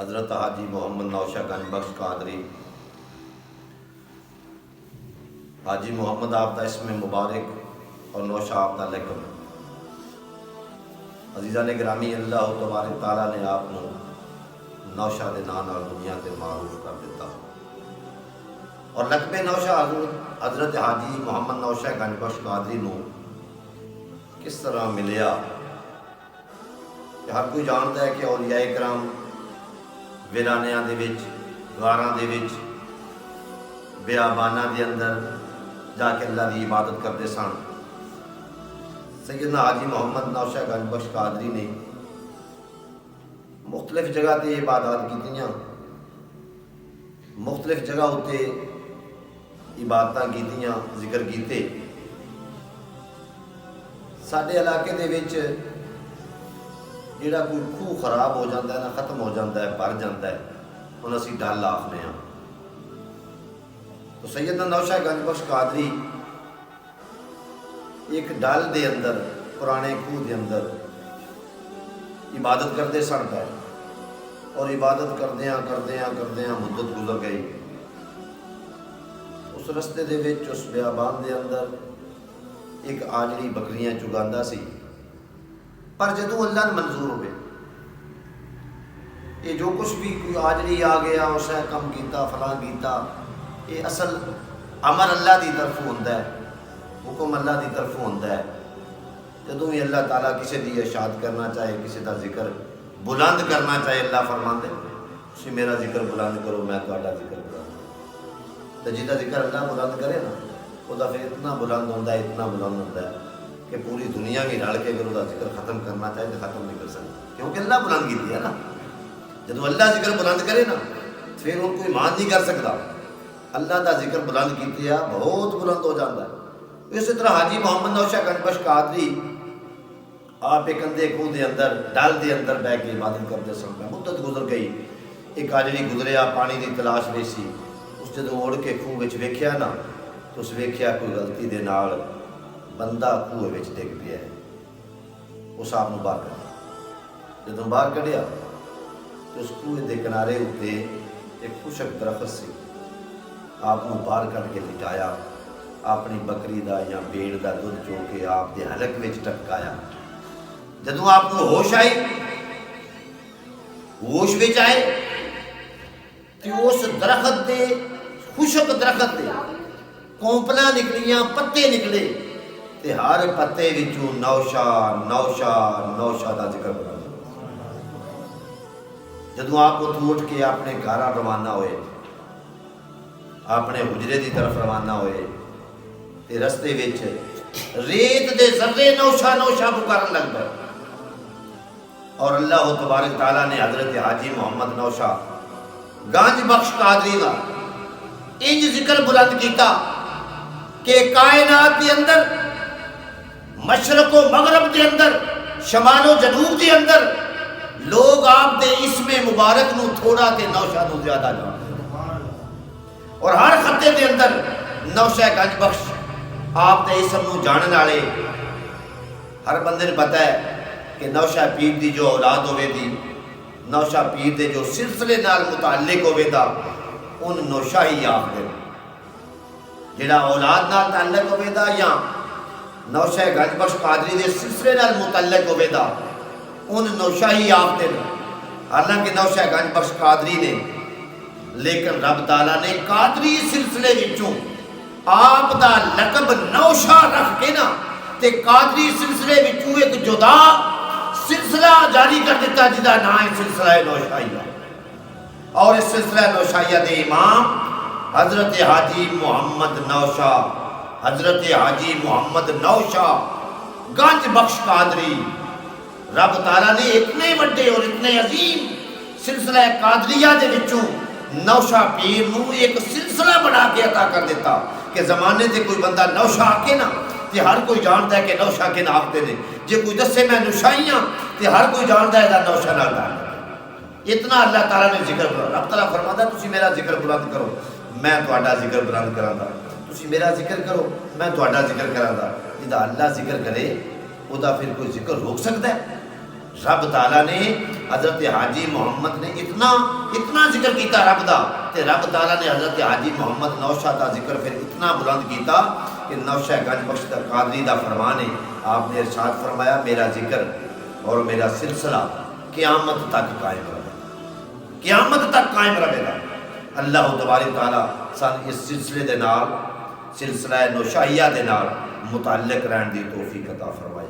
حضرت حاجی محمد نوشہ گنج بخش قادری، حاجی محمد آپ کا اسم مبارک اور نوشہ آپ کا لقب۔ عزیزان گرامی، اللہ تبارک تعالیٰ نے آپ کو نوشہ دے نام اور دنیا تے معروف کر دیتا، اور لقب نوشہ حضرت حاجی محمد نوشہ گنج بخش قادری نو کس طرح ملیا کہ ہر کوئی جانتا ہے کہ اولیاء کرام ویرانیاں دے وچ، غاراں دے وچ، بیاباناں دے اندر جا کے اللہ دی عبادت کرتے سن۔ سیدنا حاجی محمد نوشہ گنج بخش قادری نے مختلف جگہ تے عبادات کیتیاں، مختلف جگہ ہوتے عبادتاں کیتیاں، ذکر کیتے۔ ساڈے علاقے دے وچ جڑا کوئی خوہ خراب ہو جاتا ہے نا، ختم ہو جاتا ہے، بھر جاتا ہے، ہن اسی ڈل آکھنے ہاں۔ تو سیدنا نوشہ گنج بخش قادری ایک ڈل دے اندر، پرانے خوہ دے اندر عبادت کرتے سن پے، اور عبادت کردیاں مدت گزر گئی۔ اس رستے دے وچ، اس بیابان دے اندر ایک آجڑی بکریاں چگاندا سی، پر جدوں اللہ نے منظور ہوئے، یہ جو کچھ بھی کوئی آجڑی آ گیا، اس نے کم کیتا، فلاں کیتا، یہ اصل امر اللہ دی طرف ہوندا ہے، حکم اللہ دی طرف ہوندا ہے۔ جدوں بھی اللہ تعالیٰ کسی دی اشاعت کرنا چاہے، کسی دا ذکر بلند کرنا چاہے، اللہ فرماندے تسی میرا ذکر بلند کرو، میں تہاڈا ذکر بلند کروں۔ تو جہاں ذکر اللہ بلند کرے نا، وہ پھر اتنا بلند ہوتا ہے، اتنا بلند ہوتا ہے کہ پوری دنیا بھی رل کے اگر وہ ذکر ختم کرنا چاہے تو ختم نہیں کر سکتا، کیونکہ اللہ بلند کی ہے نا۔ جب اللہ ذکر بلند کرے نا، پھر ان کوئی مان نہیں کر سکتا۔ اللہ کا ذکر بلند کیتے بہت بلند ہو جاتا ہے۔ اسی طرح حاجی محمد نوشہ گنج بخش قادری آپ ایک اندھے خوہ دے اندر، ڈل دے اندر بہ کے عبادت کرتے سن پے، مدت گزر گئی۔ ایک آجڑی گزریا، پانی دی تلاش میں سی، اس جدوں اڑ کے خوہ وچ ویکھیا نا، تو اس ویکھیا کوئی غلطی دے نال بندہ خوہ وچ ڈگ پیا ہے۔ اس آپ باہر کڈیا، جدوں باہر کڈیا تو اس خوہ دے کنارے اتنے ایک خشک درخت سی، آپ باہر کڈ کے لٹایا، اپنی بکری دا یا بھیڑ دا دودھ چو کے آپ دے حلق وچ ٹپکایا۔ جدوں آپ کو ہوش آئی، ہوش وچ آئے تو اس درخت دے، خشک درخت دے کونپلاں نکلیاں، پتے نکلے، تے ہر پتے وچوں نوشہ نوشہ نوشہ دا ذکر بنا۔ جدوں آپ اتھوں اٹھ کے اپنے گھر روانہ ہوئے، اپنے حجرے دی طرف روانہ ہوئے، تے رستے وچ ریت دے ذرے نوشہ نوشہ پکارن لگ پے، اور اللہ تبارک تعالیٰ نے حضرت حاجی محمد نوشہ گنج بخش قادری دا انج ذکر بلند کیتا کہ کائنات کے اندر، مشرق و مغرب کے اندر، شمال و جنوب کے اندر لوگ آپ دے اسم مبارک نو تھوڑا تے نوشہ نو زیادہ جانتے، اور ہر خطے دے اندر نوشہ گنج بخش آپ دے اسم نو جانن والے ہر بندے نے پتہ ہے کہ نوشہ پیر دی جو اولاد ہوئے دی، نوشہ پیر دے جو سلسلے نال متعلق ہوئے دا، ان نوشہ ہی آپ دے جڑا اولاد نال تعلق ہوئے دا، یا نوشہ گنج بخش قادری دے سلسلے نال متعلق ہوئے دا، ان نوشہ ہی آپ دے۔ حالانکہ نوشہ گنج بخش قادری نے، لیکن رب تعالیٰ نے قادری سلسلے وچوں آپ دا لقب نوشہ رکھ کے نا، تے قادری سلسلے وچوں ایک جدا سلسلہ جاری کر دیتا جدا نام ہے سلسلہ نوشائیہ، اور اس سلسلہ نوشائیہ دے امام حضرت حاجی محمد نوشہ، حضرت حاجی محمد نوشہ گنج بخش قادری۔ رب تعالیٰ نے اتنے بڑے اور اتنے عظیم سلسلہ قادریہ دے وچوں نوشہ پیر نو ایک سلسلہ بنا کے عطا کر دیتا کہ زمانے تے کوئی بندہ نوشہ آکے نا، تے ہر کوئی جانتا ہے کہ نوشہ کے نام دے دے، جے کوئی دسے میں نوشائیاں تے ہر کوئی جانتا ہے کہ نوشہ نال تعلق۔ اتنا اللہ تعالیٰ نے ذکر بلند، رب تعالیٰ فرماتا ہے تسی میرا ذکر بلند کرو، میں تہاڈا ذکر بلند کراں گا، تسی میرا ذکر کرو، میں تہاڈا ذکر کراں گا۔ جدا اللہ ذکر کرے، وہ دا پھر کوئی ذکر روک سکتا ہے؟ رب تعالیٰ نے حضرت حاجی محمد نے اتنا ذکر کیتا رب دا، تے رب تعالیٰ نے حضرت حاجی محمد نوشہ دا ذکر پھر اتنا بلند کیتا کہ نوشہ گنج بخش قادری دا فرمان ہے، آپ نے ارشاد فرمایا میرا ذکر اور میرا سلسلہ قیامت تک قائم رہے گا، قیامت تک قائم رہے گا۔ اللہ تبارک تعالیٰ سان اس سلسلے دے نال، سلسلہ نوشاہیہ دے نال متعلق رہن دی توفیق عطا فرمائے۔